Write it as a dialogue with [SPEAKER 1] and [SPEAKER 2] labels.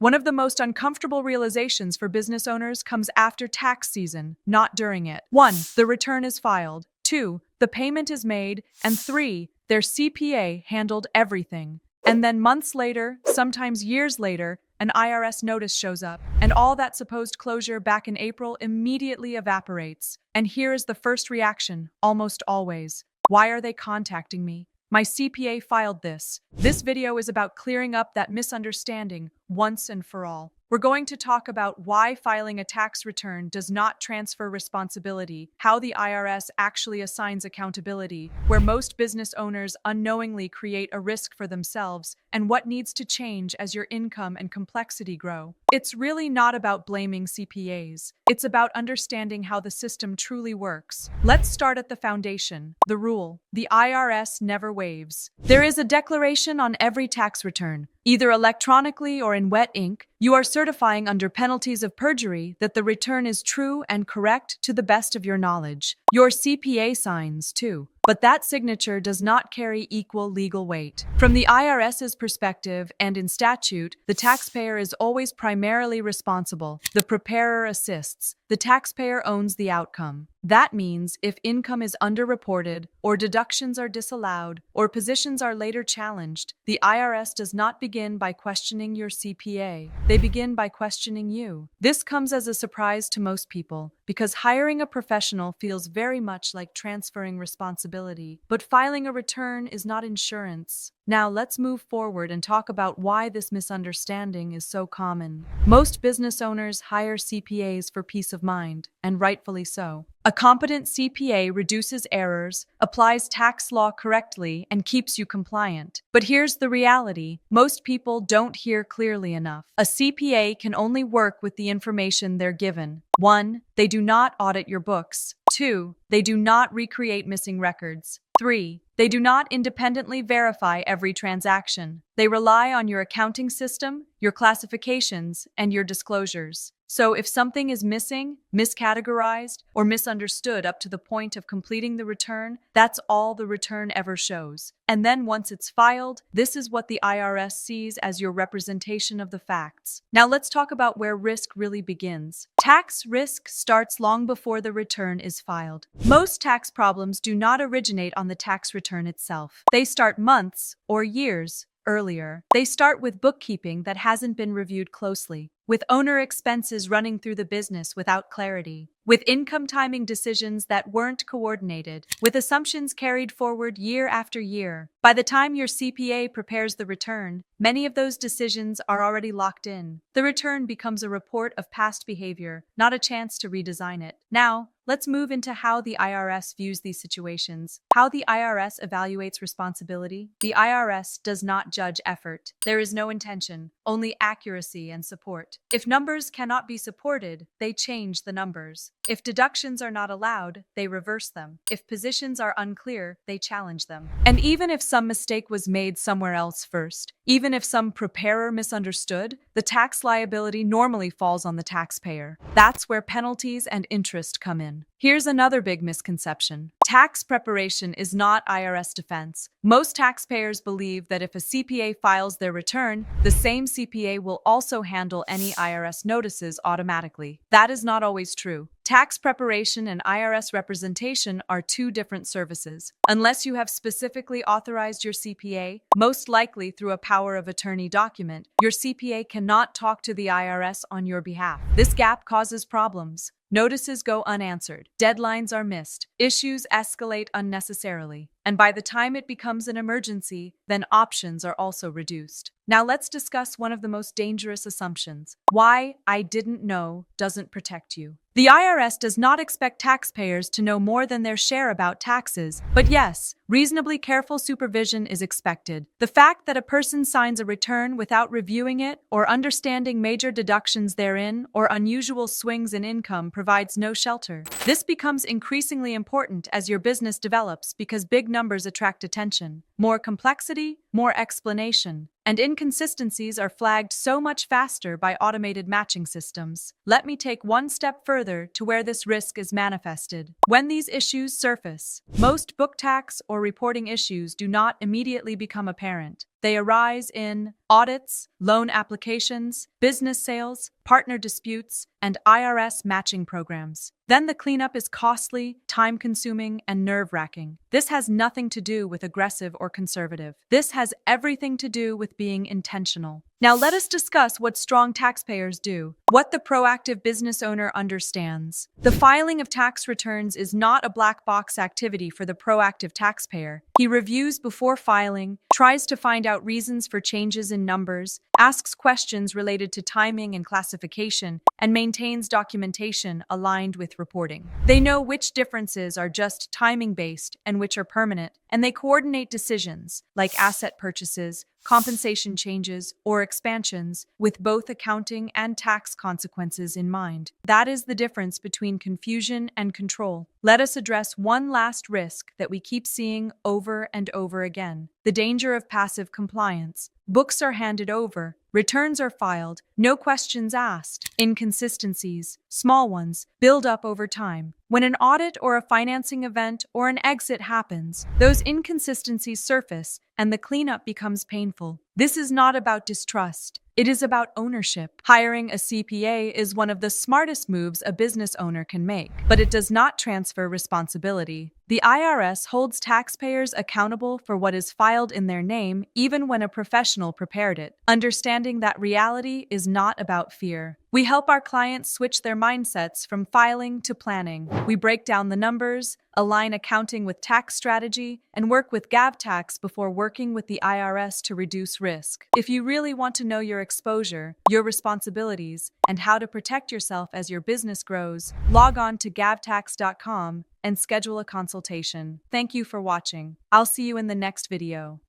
[SPEAKER 1] One of the most uncomfortable realizations for business owners comes after tax season, not during it. 1. The return is filed. 2. The payment is made. And 3. Their CPA handled everything. And then months later, sometimes years later, an IRS notice shows up, and all that supposed closure back in April immediately evaporates. And here is the first reaction, almost always. Why are they contacting me? My CPA filed this. This video is about clearing up that misunderstanding once and for all. We're going to talk about why filing a tax return does not transfer responsibility, how the IRS actually assigns accountability, where most business owners unknowingly create a risk for themselves, and what needs to change as your income and complexity grow. It's really not about blaming CPAs. It's about understanding how the system truly works. Let's start at the foundation, the rule. The IRS never waives. There is a declaration on every tax return. Either electronically or in wet ink, you are certifying under penalties of perjury that the return is true and correct to the best of your knowledge. Your CPA signs, too. But that signature does not carry equal legal weight. From the IRS's perspective and in statute, the taxpayer is always primarily responsible. The preparer assists. The taxpayer owns the outcome. That means if income is underreported, or deductions are disallowed, or positions are later challenged, the IRS does not begin by questioning your CPA. They begin by questioning you. This comes as a surprise to most people, because hiring a professional feels very much like transferring responsibility. But filing a return is not insurance. Now let's move forward and talk about why this misunderstanding is so common. Most business owners hire CPAs for peace of mind, and rightfully so. A competent CPA reduces errors, applies tax law correctly, and keeps you compliant. But here's the reality. Most people don't hear clearly enough. A CPA can only work with the information they're given. 1. They do not audit your books. 2. They do not recreate missing records. 3. They do not independently verify every transaction. They rely on your accounting system, your classifications, and your disclosures. So if something is missing, miscategorized, or misunderstood up to the point of completing the return, that's all the return ever shows. And then once it's filed, this is what the IRS sees as your representation of the facts. Now let's talk about where risk really begins. Tax risk starts long before the return is filed. Most tax problems do not originate on the tax return itself. They start months or years earlier. They start with bookkeeping that hasn't been reviewed closely, with owner expenses running through the business without clarity, with income timing decisions that weren't coordinated, with assumptions carried forward year after year. By the time your CPA prepares the return, many of those decisions are already locked in. The return becomes a report of past behavior, not a chance to redesign it. Now, let's move into how the IRS views these situations. How the IRS evaluates responsibility. The IRS does not judge effort. There is no intention, only accuracy and support. If numbers cannot be supported, they change the numbers. If deductions are not allowed, they reverse them. If positions are unclear, they challenge them. And even if some mistake was made somewhere else first, even if some preparer misunderstood, the tax liability normally falls on the taxpayer. That's where penalties and interest come in. Here's another big misconception. Tax preparation is not IRS defense. Most taxpayers believe that if a CPA files their return, the same CPA will also handle any IRS notices automatically. That is not always true. Tax preparation and IRS representation are two different services. Unless you have specifically authorized your CPA, most likely through a power of attorney document, your CPA cannot talk to the IRS on your behalf. This gap causes problems. Notices go unanswered, deadlines are missed, issues escalate unnecessarily, and by the time it becomes an emergency, then options are also reduced. Now let's discuss one of the most dangerous assumptions. Why "I didn't know" doesn't protect you. The IRS does not expect taxpayers to know more than their share about taxes, but yes, reasonably careful supervision is expected. The fact that a person signs a return without reviewing it or understanding major deductions therein or unusual swings in income provides no shelter. This becomes increasingly important as your business develops because big numbers attract attention. More complexity, more explanation, and inconsistencies are flagged so much faster by automated matching systems. Let me take one step further to where this risk is manifested. When these issues surface, most book tax or reporting issues do not immediately become apparent. They arise in audits, loan applications, business sales, partner disputes, and IRS matching programs. Then the cleanup is costly, time-consuming, and nerve-wracking. This has nothing to do with aggressive or conservative. This has everything to do with being intentional. Now let us discuss what strong taxpayers do, what the proactive business owner understands. The filing of tax returns is not a black box activity for the proactive taxpayer. He reviews before filing, tries to find out reasons for changes in numbers, asks questions related to timing and classification, and maintains documentation aligned with reporting. They know which differences are just timing-based and which are permanent, and they coordinate decisions, like asset purchases, compensation changes, or expansions, with both accounting and tax consequences in mind. That is the difference between confusion and control. Let us address one last risk that we keep seeing over and over again: the danger of passive compliance. Books are handed over, returns are filed, no questions asked. Inconsistencies, small ones, build up over time. When an audit or a financing event or an exit happens, those inconsistencies surface and the cleanup becomes painful. This is not about distrust. It is about ownership. Hiring a CPA is one of the smartest moves a business owner can make, but it does not transfer responsibility. The IRS holds taxpayers accountable for what is filed in their name, even when a professional prepared it. Understanding that reality is not about fear. We help our clients switch their mindsets from filing to planning. We break down the numbers, align accounting with tax strategy, and work with GovTax before working with the IRS to reduce risk. If you really want to know your exposure, your responsibilities, and how to protect yourself as your business grows, log on to gavtax.com and schedule a consultation. Thank you for watching. I'll see you in the next video.